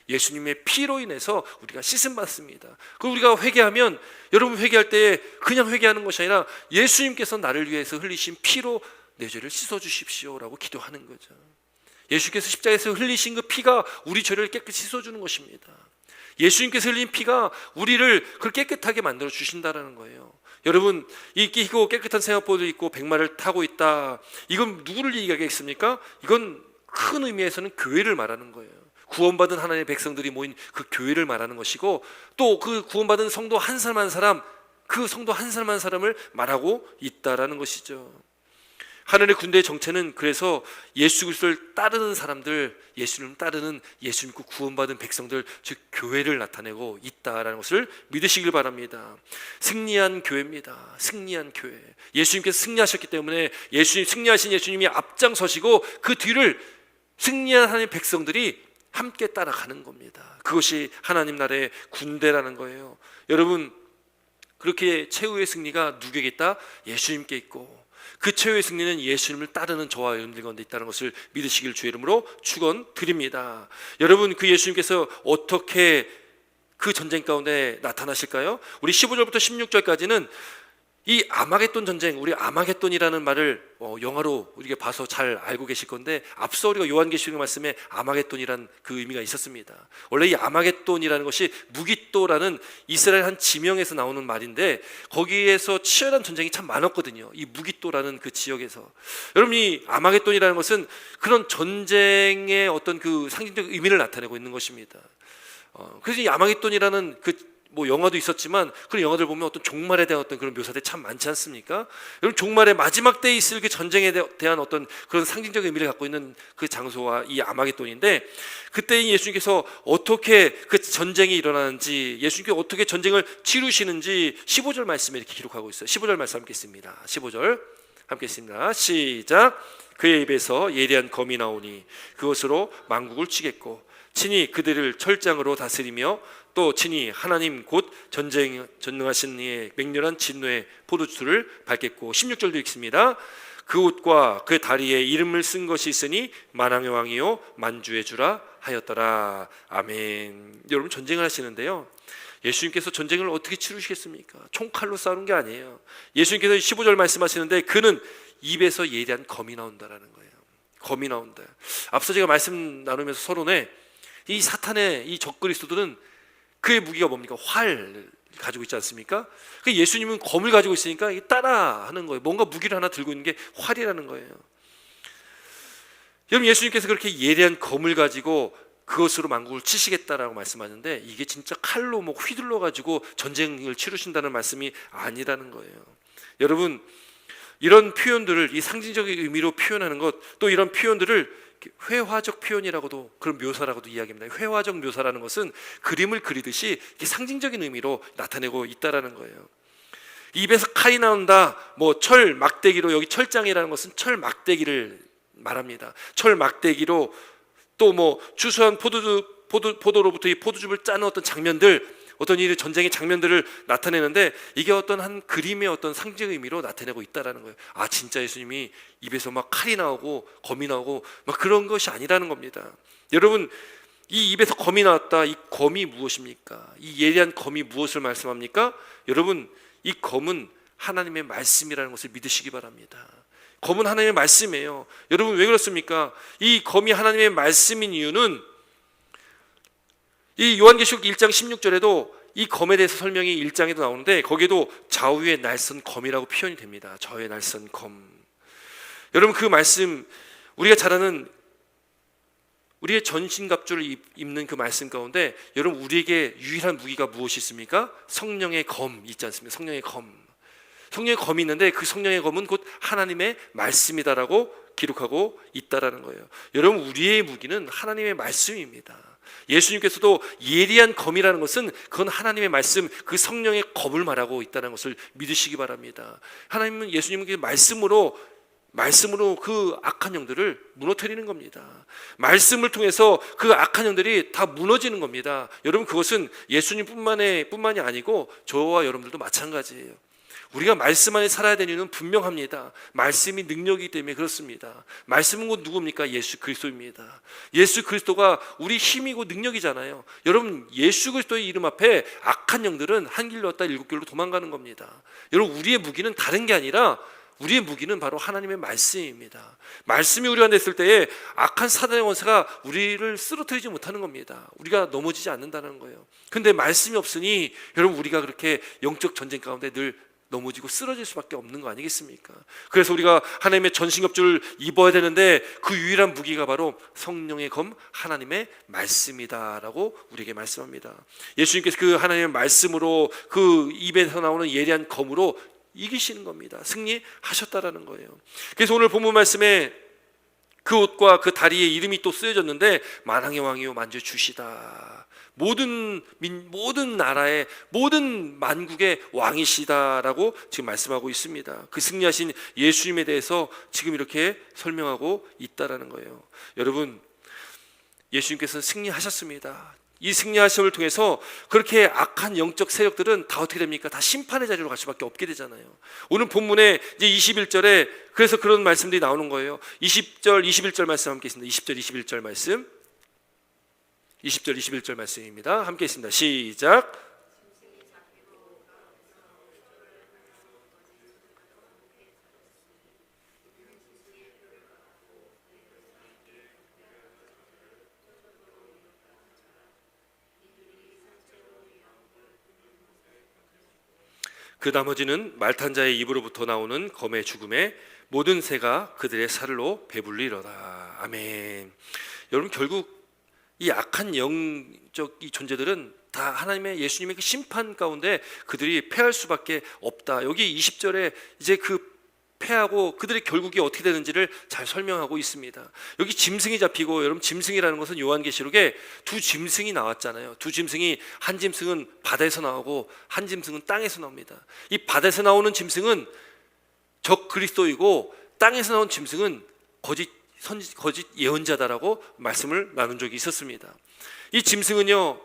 예수님의 피로 인해서 우리가 씻음 받습니다. 그리고 우리가 회개하면, 여러분 회개할 때 그냥 회개하는 것이 아니라 예수님께서 나를 위해서 흘리신 피로 내 죄를 씻어 주십시오라고 기도하는 거죠. 예수님께서 십자가에서 흘리신 그 피가 우리 죄를 깨끗이 씻어주는 것입니다. 예수님께서 흘린 피가 우리를 그걸 깨끗하게 만들어 주신다라는 거예요. 여러분, 이 희고 깨끗한 세마포를 입고 백마를 타고 있다. 이건 누구를 얘기하겠습니까? 이건 큰 의미에서는 교회를 말하는 거예요. 구원받은 하나님의 백성들이 모인 그 교회를 말하는 것이고, 또 그 구원받은 성도 한 사람 한 사람, 그 성도 한 사람 한 사람을 말하고 있다라는 것이죠. 하늘의 군대의 정체는 그래서 예수 그리스도를 따르는 사람들, 예수님을 따르는 예수 믿고 구원받은 백성들, 즉 교회를 나타내고 있다라는 것을 믿으시길 바랍니다. 승리한 교회입니다. 승리한 교회. 예수님께서 승리하셨기 때문에 예수님, 승리하신 예수님이 앞장서시고 그 뒤를 승리한 하나님의 백성들이 함께 따라가는 겁니다. 그것이 하나님 나라의 군대라는 거예요. 여러분, 그렇게 최후의 승리가 누구에게 있다? 예수님께 있고, 그 최후의 승리는 예수님을 따르는 저와 여러분들 가운데 있다는 것을 믿으시길 주의 이름으로 축원드립니다. 여러분, 그 예수님께서 어떻게 그 전쟁 가운데 나타나실까요? 우리 15절부터 16절까지는 이 아마겟돈 전쟁, 우리 아마겟돈이라는 말을 영화로 우리가 봐서 잘 알고 계실 건데, 앞서 우리가 요한계시록 말씀에 아마겟돈이라는 그 의미가 있었습니다. 원래 이 아마겟돈이라는 것이 무깃도라는 이스라엘 한 지명에서 나오는 말인데, 거기에서 치열한 전쟁이 참 많았거든요. 이 무깃도라는 그 지역에서. 여러분, 이 아마겟돈이라는 것은 그런 전쟁의 어떤 그 상징적 의미를 나타내고 있는 것입니다. 그래서 이 아마겟돈이라는 뭐 영화도 있었지만, 그런 영화들 보면 어떤 종말에 대한 어떤 그런 묘사들이 참 많지 않습니까? 여러분, 종말의 마지막 때에 있을 그 전쟁에 대한 어떤 그런 상징적 의미를 갖고 있는 그 장소와 이 아마겟돈인데, 그때 예수님께서 어떻게 그 전쟁이 일어나는지, 예수님께서 어떻게 전쟁을 치르시는지 15절 말씀에 이렇게 기록하고 있어요. 15절 말씀 함께 읽습니다. 15절 함께 읽습니다. 시작. 그의 입에서 예리한 검이 나오니 그것으로 만국을 치겠고 친히 그들을 철장으로 다스리며 또 친히 하나님 곧 전능하신 이의 맹렬한 진노의 포도주를 밟겠고, 16절도 읽습니다. 그 옷과 그 다리에 이름을 쓴 것이 있으니 만왕의 왕이요 만주의 주라 하였더라. 아멘. 여러분, 전쟁을 하시는데요, 예수님께서 전쟁을 어떻게 치르시겠습니까? 총칼로 싸우는 게 아니에요. 예수님께서 15절 말씀하시는데 그는 입에서 예리한 검이 나온다라는 거예요. 검이 나온다. 앞서 제가 말씀 나누면서 서론에 이 사탄의 이 적그리스도들은 그의 무기가 뭡니까? 활 가지고 있지 않습니까? 예수님은 검을 가지고 있으니까 따라하는 거예요. 뭔가 무기를 하나 들고 있는 게 활이라는 거예요. 여러분, 예수님께서 그렇게 예리한 검을 가지고 그것으로 만국을 치시겠다라고 말씀하는데, 이게 진짜 칼로 뭐 휘둘러 가지고 전쟁을 치르신다는 말씀이 아니라는 거예요. 여러분, 이런 표현들을, 이 상징적인 의미로 표현하는 것, 또 이런 표현들을 회화적 표현이라고도, 그런 묘사라고도 이야기합니다. 회화적 묘사라는 것은 그림을 그리듯이 상징적인 의미로 나타내고 있다라는 거예요. 입에서 칼이 나온다, 뭐 철 막대기로, 여기 철장이라는 것은 철 막대기를 말합니다. 철 막대기로 또 뭐 주수한 포도로부터 이 포도즙을 짜는 어떤 장면들, 어떤 이 전쟁의 장면들을 나타내는데 이게 어떤 한 그림의 어떤 상징 의미로 나타내고 있다라는 거예요. 아, 진짜 예수님이 입에서 막 칼이 나오고 검이 나오고 막 그런 것이 아니라는 겁니다. 여러분, 이 입에서 검이 나왔다. 이 검이 무엇입니까? 이 예리한 검이 무엇을 말씀합니까? 여러분, 이 검은 하나님의 말씀이라는 것을 믿으시기 바랍니다. 검은 하나님의 말씀이에요. 여러분, 왜 그렇습니까? 이 검이 하나님의 말씀인 이유는 이 요한계시록 1장 16절에도 이 검에 대해서 설명이 1장에도 나오는데 거기에도 좌우의 날선 검이라고 표현이 됩니다. 좌우의 날선 검. 여러분, 그 말씀, 우리가 잘 아는 우리의 전신갑주를 입는 그 말씀 가운데 여러분, 우리에게 유일한 무기가 무엇이 있습니까? 성령의 검 있지 않습니까? 성령의 검. 성령의 검이 있는데 그 성령의 검은 곧 하나님의 말씀이다라고 기록하고 있다라는 거예요. 여러분, 우리의 무기는 하나님의 말씀입니다. 예수님께서도 예리한 검이라는 것은 그건 하나님의 말씀, 그 성령의 검을 말하고 있다는 것을 믿으시기 바랍니다. 하나님은, 예수님은 그 말씀으로 그 악한 영들을 무너뜨리는 겁니다. 말씀을 통해서 그 악한 영들이 다 무너지는 겁니다. 여러분, 그것은 예수님뿐만이 아니고 저와 여러분들도 마찬가지예요. 우리가 말씀 안에 살아야 되는 이유는 분명합니다. 말씀이 능력이기 때문에 그렇습니다. 말씀은 곧 누굽니까? 예수 그리스도입니다. 예수 그리스도가 우리 힘이고 능력이잖아요. 여러분, 예수 그리스도의 이름 앞에 악한 영들은 한 길로 왔다 일곱 길로 도망가는 겁니다. 여러분, 우리의 무기는 다른 게 아니라 우리의 무기는 바로 하나님의 말씀입니다. 말씀이 우리 안에 있을 때에 악한 사단의 원수가 우리를 쓰러뜨리지 못하는 겁니다. 우리가 넘어지지 않는다는 거예요. 근데 말씀이 없으니 여러분, 우리가 그렇게 영적 전쟁 가운데 늘 넘어지고 쓰러질 수밖에 없는 거 아니겠습니까? 그래서 우리가 하나님의 전신갑주를 입어야 되는데 그 유일한 무기가 바로 성령의 검, 하나님의 말씀이다라고 우리에게 말씀합니다. 예수님께서 그 하나님의 말씀으로, 그 입에서 나오는 예리한 검으로 이기시는 겁니다. 승리하셨다라는 거예요. 그래서 오늘 본문 말씀에 그 옷과 그 다리에 이름이 또 쓰여졌는데 만왕의 왕이요 만주주시다. 모든 나라의, 모든 만국의 왕이시다라고 지금 말씀하고 있습니다. 그 승리하신 예수님에 대해서 지금 이렇게 설명하고 있다라는 거예요. 여러분, 예수님께서는 승리하셨습니다. 이 승리하심을 통해서 그렇게 악한 영적 세력들은 다 어떻게 됩니까? 다 심판의 자리로 갈 수밖에 없게 되잖아요. 오늘 본문에 이제 21절에 그래서 그런 말씀들이 나오는 거예요. 20절, 21절 말씀 함께 있습니다. 20절, 21절 말씀. 20절, 21절 말씀입니다. 함께 있습니다. 시작. 그 나머지는 말탄 자의 입으로부터 나오는 검의 죽음에 모든 새가 그들의 살로 배불리로다. 아멘. 여러분, 결국 이 악한 영적 이 존재들은 다 하나님의, 예수님의 그 심판 가운데 그들이 패할 수밖에 없다. 여기 20절에 이제 그 패하고 그들의 결국이 어떻게 되는지를 잘 설명하고 있습니다. 여기 짐승이 잡히고, 여러분, 짐승이라는 것은 요한계시록에 두 짐승이 나왔잖아요. 두 짐승이, 한 짐승은 바다에서 나오고 한 짐승은 땅에서 나옵니다. 이 바다에서 나오는 짐승은 적 그리스도이고 땅에서 나온 짐승은 거짓 예언자다라고 말씀을 나눈 적이 있었습니다. 이 짐승은요,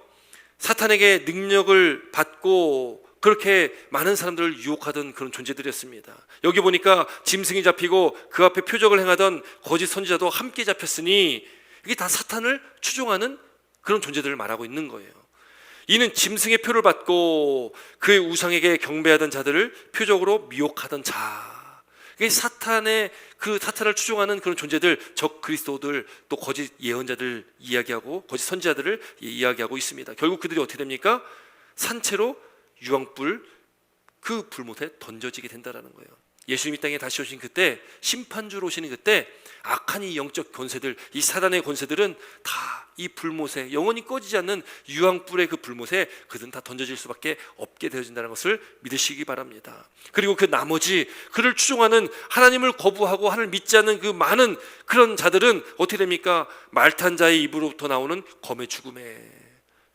사탄에게 능력을 받고 그렇게 많은 사람들을 유혹하던 그런 존재들이었습니다. 여기 보니까 짐승이 잡히고 그 앞에 표적을 행하던 거짓 선지자도 함께 잡혔으니 이게 다 사탄을 추종하는 그런 존재들을 말하고 있는 거예요. 이는 짐승의 표를 받고 그의 우상에게 경배하던 자들을 표적으로 미혹하던 자. 이게 사탄을 추종하는 그런 존재들, 적 그리스도들, 또 거짓 예언자들 이야기하고 거짓 선지자들을 이야기하고 있습니다. 결국 그들이 어떻게 됩니까? 산채로 유황불, 그 불못에 던져지게 된다라는 거예요. 예수님이 땅에 다시 오신 그때, 심판주로 오시는 그때 악한 이 영적 권세들, 이 사단의 권세들은 다 이 불못에, 영원히 꺼지지 않는 유황불의 그 불못에 그들은 다 던져질 수밖에 없게 되어진다는 것을 믿으시기 바랍니다. 그리고 그 나머지 그를 추종하는, 하나님을 거부하고 하나님을 믿지 않는 그 많은 그런 자들은 어떻게 됩니까? 말탄 자의 입으로부터 나오는 검의 죽음에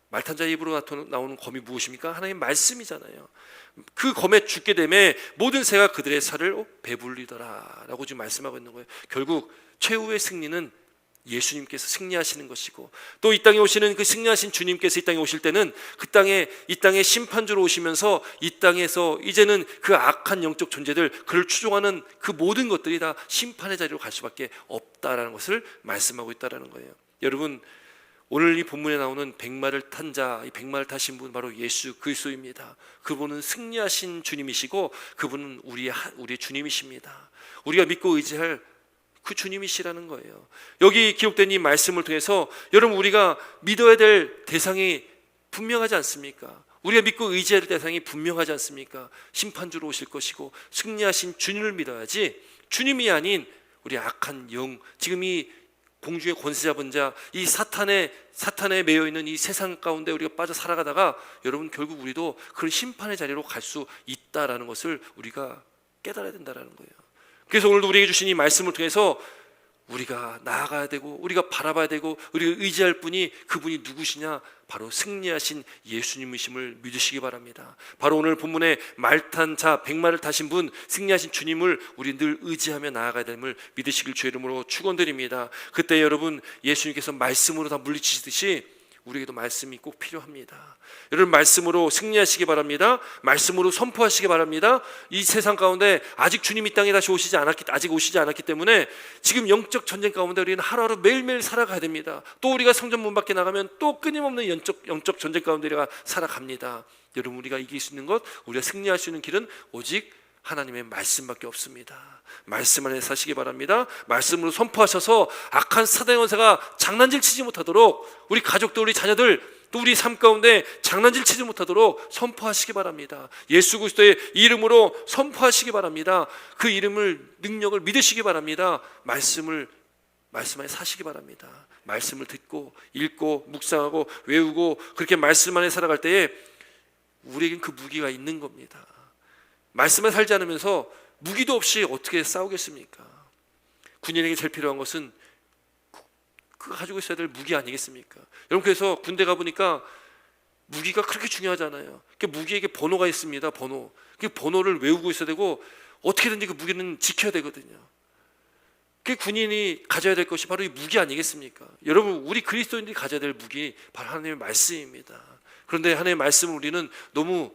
말탄자 입으로 나오는 검이 무엇입니까? 하나님의 말씀이잖아요. 그 검에 죽게 되면 모든 새가 그들의 살을 배불리더라 라고 지금 말씀하고 있는 거예요. 결국 최후의 승리는 예수님께서 승리하시는 것이고, 또 이 땅에 오시는 그 승리하신 주님께서 이 땅에 오실 때는 이 땅에 심판주로 오시면서 이 땅에서 이제는 그 악한 영적 존재들, 그를 추종하는 그 모든 것들이 다 심판의 자리로 갈 수밖에 없다라는 것을 말씀하고 있다라는 거예요. 여러분, 오늘 이 본문에 나오는 백마를 탄 자, 이 백마를 타신 분 바로 예수 그리스도입니다. 그분은 승리하신 주님이시고 그분은 우리의 주님이십니다. 우리가 믿고 의지할 그 주님이시라는 거예요. 여기 기록된 이 말씀을 통해서 여러분, 우리가 믿어야 될 대상이 분명하지 않습니까? 우리가 믿고 의지할 대상이 분명하지 않습니까? 심판주로 오실 것이고 승리하신 주님을 믿어야지, 주님이 아닌 우리 악한 영, 지금 이 공중의 권세 잡은 자, 이 사탄에 매여 있는 이 세상 가운데 우리가 빠져 살아가다가 여러분, 결국 우리도 그런 심판의 자리로 갈 수 있다라는 것을 우리가 깨달아야 된다라는 거예요. 그래서 오늘도 우리에게 주신 이 말씀을 통해서 우리가 나아가야 되고, 우리가 바라봐야 되고, 우리가 의지할 분이, 그분이 누구시냐? 바로 승리하신 예수님이심을 믿으시기 바랍니다. 바로 오늘 본문에 말탄 자, 백마를 타신 분, 승리하신 주님을 우리 늘 의지하며 나아가야 됨을 믿으시길 주의 이름으로 축원드립니다. 그때 여러분, 예수님께서 말씀으로 다 물리치시듯이 우리에게도 말씀이 꼭 필요합니다. 여러분, 말씀으로 승리하시기 바랍니다. 말씀으로 선포하시기 바랍니다. 이 세상 가운데 아직 주님이 땅에 다시 아직 오시지 않았기 때문에 지금 영적 전쟁 가운데 우리는 하루하루 매일매일 살아가야 됩니다. 또 우리가 성전 문 밖에 나가면 또 끊임없는 영적 전쟁 가운데 우리가 살아갑니다. 여러분, 우리가 이길 수 있는 것, 우리가 승리할 수 있는 길은 오직 하나님의 말씀밖에 없습니다. 말씀 안에 사시기 바랍니다. 말씀으로 선포하셔서 악한 사단의 원세가 장난질 치지 못하도록, 우리 가족들, 우리 자녀들, 또 우리 삶 가운데 장난질 치지 못하도록 선포하시기 바랍니다. 예수 그리스도의 이름으로 선포하시기 바랍니다. 그 이름을, 능력을 믿으시기 바랍니다. 말씀 안에 사시기 바랍니다. 말씀을 듣고 읽고 묵상하고 외우고 그렇게 말씀 안에 살아갈 때에 우리에겐 그 무기가 있는 겁니다. 말씀에 살지 않으면서 무기도 없이 어떻게 싸우겠습니까? 군인에게 제일 필요한 것은 그 가지고 있어야 될 무기 아니겠습니까? 여러분, 그래서 군대 가보니까 무기가 그렇게 중요하잖아요. 그 무기에게 번호가 있습니다. 그 번호를 외우고 있어야 되고 어떻게든지 그 무기는 지켜야 되거든요. 그 군인이 가져야 될 것이 바로 이 무기 아니겠습니까? 여러분, 우리 그리스도인들이 가져야 될 무기 바로 하나님의 말씀입니다. 그런데 하나님의 말씀을 우리는 너무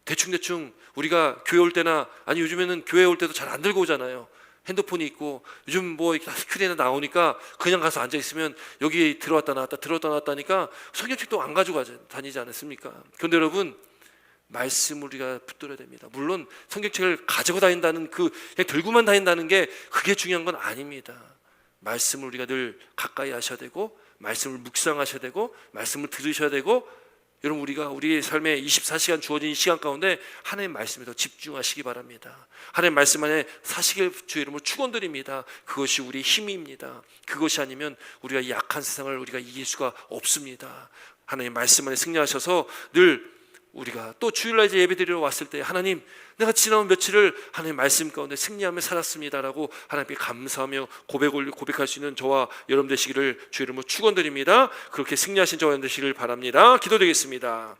대충 우리가 교회 올 때나, 아니 요즘에는 교회 올 때도 잘 안 들고 오잖아요. 핸드폰이 있고 요즘 뭐 스크린에 나오니까 그냥 가서 앉아 있으면 여기 들어왔다 나왔다 하니까 성경책도 안 가지고 다니지 않습니까? 그런데 여러분, 말씀을 우리가 붙들어야 됩니다. 물론 성경책을 가지고 다닌다는 그냥 들고만 다닌다는 게 그게 중요한 건 아닙니다. 말씀을 우리가 늘 가까이 하셔야 되고, 말씀을 묵상하셔야 되고, 말씀을 들으셔야 되고, 여러분, 우리가 우리의 삶에 24시간 주어진 시간 가운데 하나님의 말씀에 더 집중하시기 바랍니다. 하나님의 말씀 안에 사시길 주의 이름으로 축원드립니다. 그것이 우리의 힘입니다. 그것이 아니면 우리가 이 약한 세상을 우리가 이길 수가 없습니다. 하나님의 말씀 안에 승리하셔서 늘 우리가 또 주일날 이제 예배드리러 왔을 때, 하나님, 내가 지나온 며칠을 하나님의 말씀 가운데 승리하며 살았습니다라고 하나님께 감사하며 고백할 수 있는 저와 여러분 되시기를 주의 이름으로 축원드립니다. 그렇게 승리하신 저와 여러분 되시기를 바랍니다. 기도드리겠습니다.